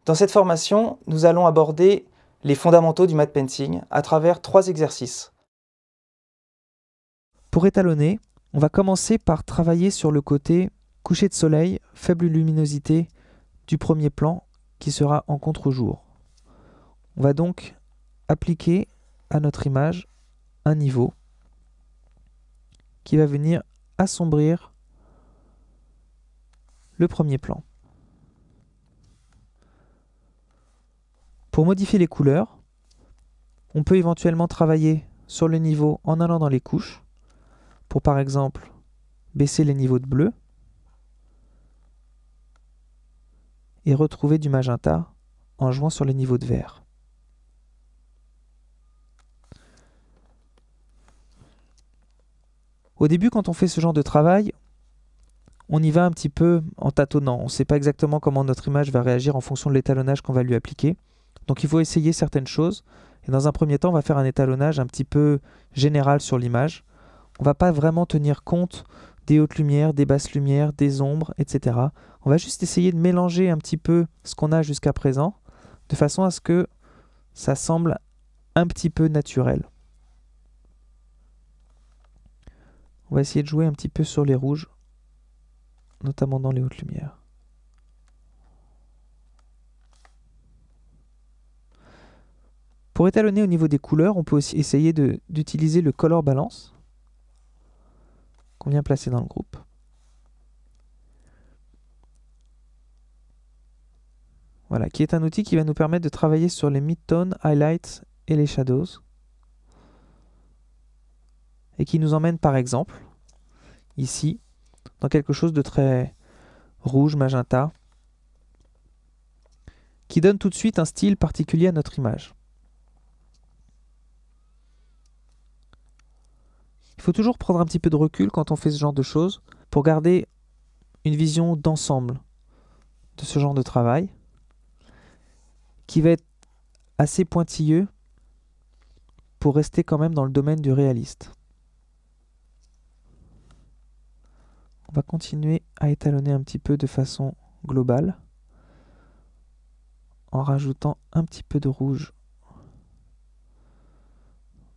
Dans cette formation, nous allons aborder les fondamentaux du matte painting à travers 3 exercices. Pour étalonner, on va commencer par travailler sur le côté coucher de soleil, faible luminosité du premier plan qui sera en contre-jour. On va donc appliquer à notre image un niveau qui va venir assombrir le premier plan. Pour modifier les couleurs, on peut éventuellement travailler sur le niveau en allant dans les couches, pour par exemple baisser les niveaux de bleu et retrouver du magenta en jouant sur les niveaux de vert. Au début, quand on fait ce genre de travail, on y va un petit peu en tâtonnant. On ne sait pas exactement comment notre image va réagir en fonction de l'étalonnage qu'on va lui appliquer. Donc il faut essayer certaines choses. Et dans un premier temps, on va faire un étalonnage un petit peu général sur l'image. On ne va pas vraiment tenir compte des hautes lumières, des basses lumières, des ombres, etc. On va juste essayer de mélanger un petit peu ce qu'on a jusqu'à présent, de façon à ce que ça semble un petit peu naturel. On va essayer de jouer un petit peu sur les rouges, notamment dans les hautes lumières. Pour étalonner au niveau des couleurs, on peut aussi essayer d'utiliser le color balance qu'on vient placer dans le groupe. Voilà, qui est un outil qui va nous permettre de travailler sur les mid-tones, highlights et les shadows. Et qui nous emmène par exemple, ici, dans quelque chose de très rouge, magenta, qui donne tout de suite un style particulier à notre image. Il faut toujours prendre un petit peu de recul quand on fait ce genre de choses pour garder une vision d'ensemble de ce genre de travail qui va être assez pointilleux pour rester quand même dans le domaine du réaliste. On va continuer à étalonner un petit peu de façon globale en rajoutant un petit peu de rouge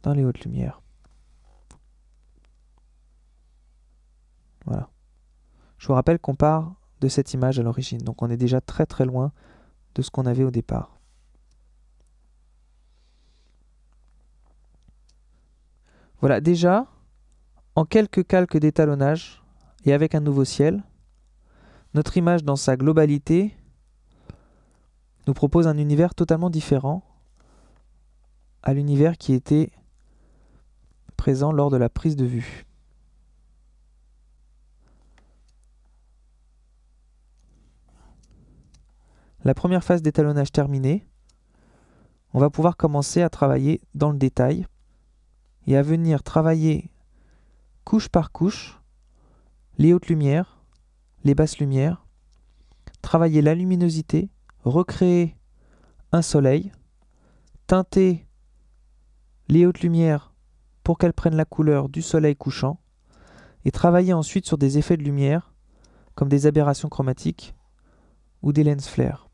dans les hautes lumières. Voilà. Je vous rappelle qu'on part de cette image à l'origine, donc on est déjà très très loin de ce qu'on avait au départ. Voilà, déjà, en quelques calques d'étalonnage et avec un nouveau ciel, notre image dans sa globalité nous propose un univers totalement différent à l'univers qui était présent lors de la prise de vue. La première phase d'étalonnage terminée, on va pouvoir commencer à travailler dans le détail et à venir travailler couche par couche les hautes lumières, les basses lumières, travailler la luminosité, recréer un soleil, teinter les hautes lumières pour qu'elles prennent la couleur du soleil couchant et travailler ensuite sur des effets de lumière comme des aberrations chromatiques ou des lens flares.